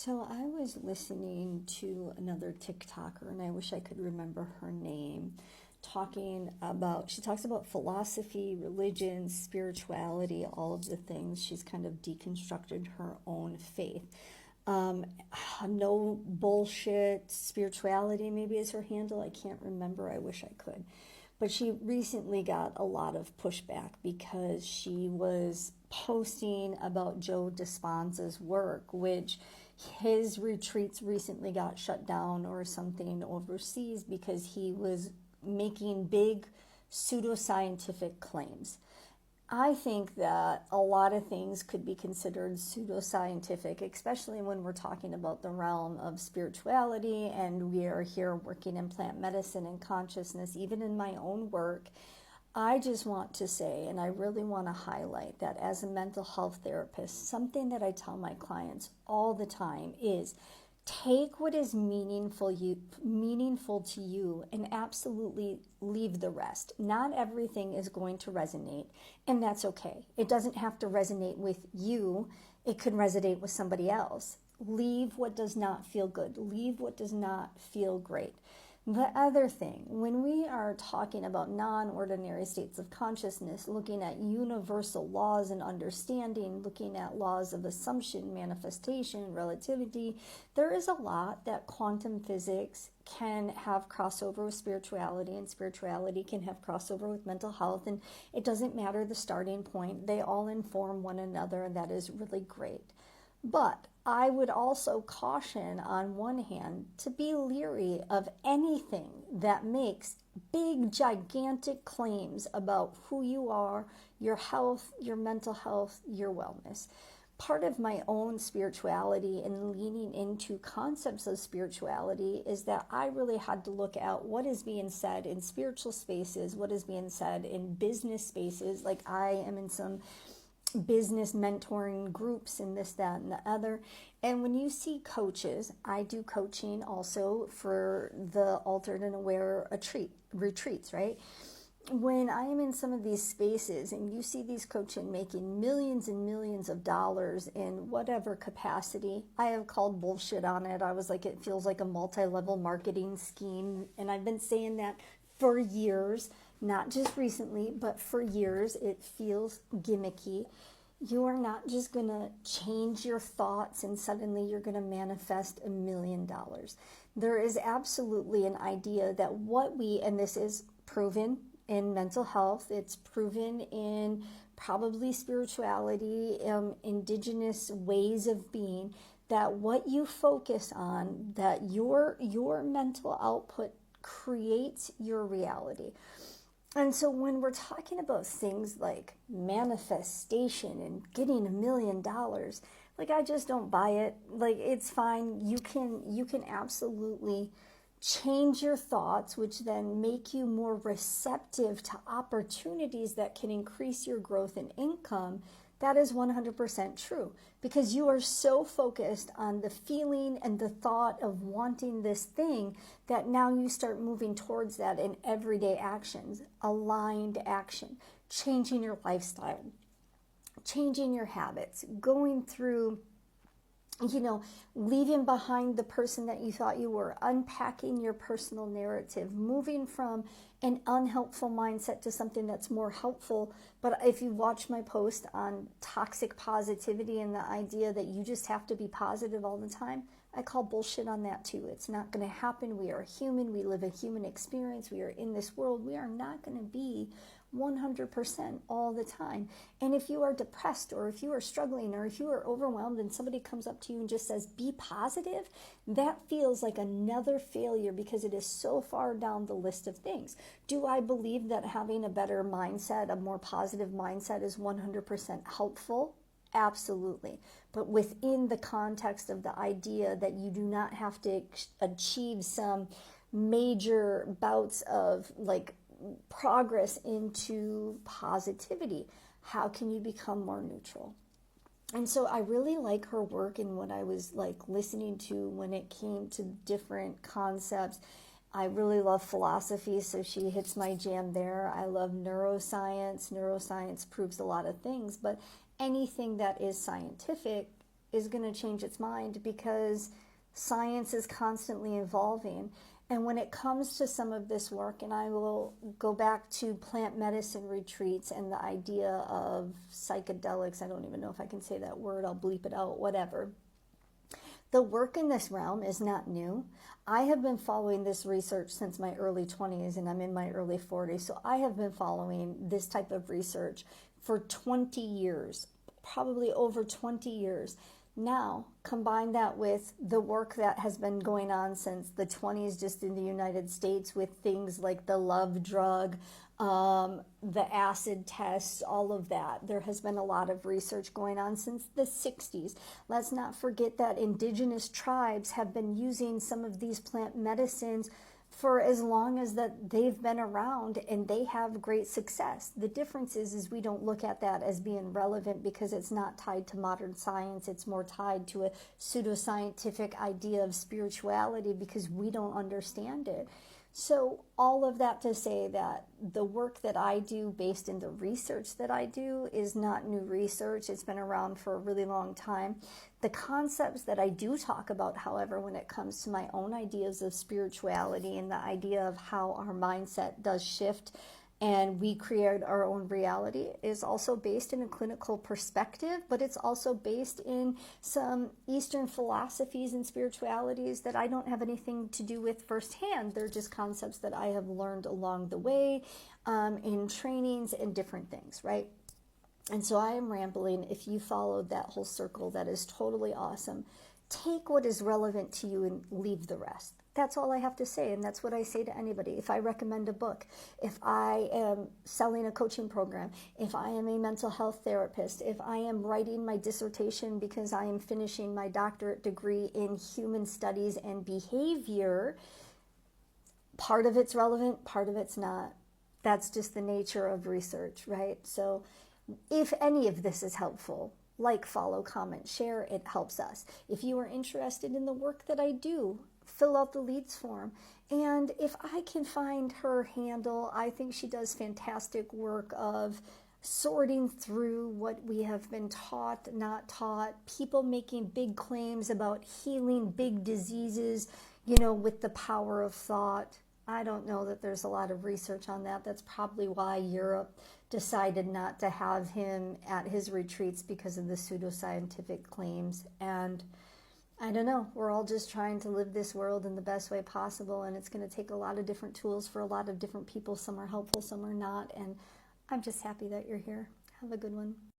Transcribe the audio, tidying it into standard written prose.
So I was listening to another TikToker, and I wish I could remember her name, she talks about philosophy, religion, spirituality, all of the things. She's kind of deconstructed her own faith. No bullshit spirituality maybe is her handle. I can't remember. I wish I could. But she recently got a lot of pushback because she was posting about Joe Dispenza's work, which his retreats recently got shut down or something overseas because he was making big pseudoscientific claims. I think that a lot of things could be considered pseudoscientific, especially when we're talking about the realm of spirituality, and we are here working in plant medicine and consciousness, even in my own work. I just want to say, and I really want to highlight that as a mental health therapist, something that I tell my clients all the time is take what is meaningful to you and absolutely leave the rest. Not everything is going to resonate, and that's okay. It doesn't have to resonate with you. It could resonate with somebody else. Leave what does not feel good. Leave what does not feel great. The other thing, when we are talking about non-ordinary states of consciousness, looking at universal laws and understanding, looking at laws of assumption, manifestation, relativity, there is a lot that quantum physics can have crossover with spirituality, and spirituality can have crossover with mental health, and it doesn't matter the starting point. They all inform one another, and that is really great. But I would also caution, on one hand, to be leery of anything that makes big, gigantic claims about who you are, your health, your mental health, your wellness. Part of my own spirituality and leaning into concepts of spirituality is that I really had to look at what is being said in spiritual spaces, what is being said in business spaces. Like I am in some business mentoring groups and this, that, and the other. And when you see coaches, I do coaching also for the altered and aware retreats, right? When I am in some of these spaces and you see these coaches making millions and millions of dollars in whatever capacity, I have called bullshit on it. I was like, it feels like a multi-level marketing scheme. And I've been saying that for years. Not just recently, but for years. It feels gimmicky. You are not just going to change your thoughts and suddenly you're going to manifest $1 million. There is absolutely an idea that and this is proven in mental health, it's proven in probably spirituality, indigenous ways of being, that what you focus on, that your mental output creates your reality. And so when we're talking about things like manifestation and getting $1 million, like I just don't buy it. Like it's fine. You can absolutely change your thoughts, which then make you more receptive to opportunities that can increase your growth and income. That is 100% true, because you are so focused on the feeling and the thought of wanting this thing that now you start moving towards that in everyday actions, aligned action, changing your lifestyle, changing your habits, going through, leaving behind the person that you thought you were, unpacking your personal narrative, moving from an unhelpful mindset to something that's more helpful. But if you watch my post on toxic positivity and the idea that you just have to be positive all the time, I call bullshit on that too. It's not going to happen. We are human. We live a human experience. We are in this world. We are not going to be 100% all the time. And if you are depressed, or if you are struggling, or if you are overwhelmed and somebody comes up to you and just says, be positive, that feels like another failure because it is so far down the list of things. Do I believe that having a better mindset, a more positive mindset, is 100% helpful? Absolutely. But within the context of the idea that you do not have to achieve some major bouts of progress into positivity, how can you become more neutral? And so I really like her work and what I was listening to when it came to different concepts. I really love philosophy, so she hits my jam there. I love neuroscience. Neuroscience proves a lot of things, but anything that is scientific is going to change its mind, because science is constantly evolving. And when it comes to some of this work, and I will go back to plant medicine retreats and the idea of psychedelics, I don't even know if I can say that word, I'll bleep it out, whatever. The work in this realm is not new. I have been following this research since my early 20s, and I'm in my early 40s, so I have been following this type of research for 20 years, probably over 20 years. Now, combine that with the work that has been going on since the 20s just in the United States with things like the love drug, the acid tests, all of that. There has been a lot of research going on since the 60s. Let's not forget that indigenous tribes have been using some of these plant medicines for as long as that they've been around, and they have great success. The difference is we don't look at that as being relevant because it's not tied to modern science. It's more tied to a pseudoscientific idea of spirituality because we don't understand it. So all of that to say that the work that I do based in the research that I do is not new research. It's been around for a really long time. The concepts that I do talk about, however, when it comes to my own ideas of spirituality and the idea of how our mindset does shift and we create our own reality, is also based in a clinical perspective, but it's also based in some Eastern philosophies and spiritualities that I don't have anything to do with firsthand. They're just concepts that I have learned along the way in trainings and different things, right? And so I am rambling. If you followed that whole circle, that is totally awesome. Take what is relevant to you and leave the rest. That's all I have to say, and that's what I say to anybody. If I recommend a book, if I am selling a coaching program, if I am a mental health therapist, if I am writing my dissertation because I am finishing my doctorate degree in human studies and behavior, part of it's relevant, part of it's not. That's just the nature of research, right? So if any of this is helpful, like, follow, comment, share, it helps us. If you are interested in the work that I do, fill out the leads form. And if I can find her handle, I think she does fantastic work of sorting through what we have been taught, not taught, people making big claims about healing big diseases, with the power of thought. I don't know that there's a lot of research on that. That's probably why Europe decided not to have him at his retreats, because of the pseudoscientific claims. And I don't know, we're all just trying to live this world in the best way possible, and it's going to take a lot of different tools for a lot of different people. Some are helpful, some are not, and I'm just happy that you're here. Have a good one.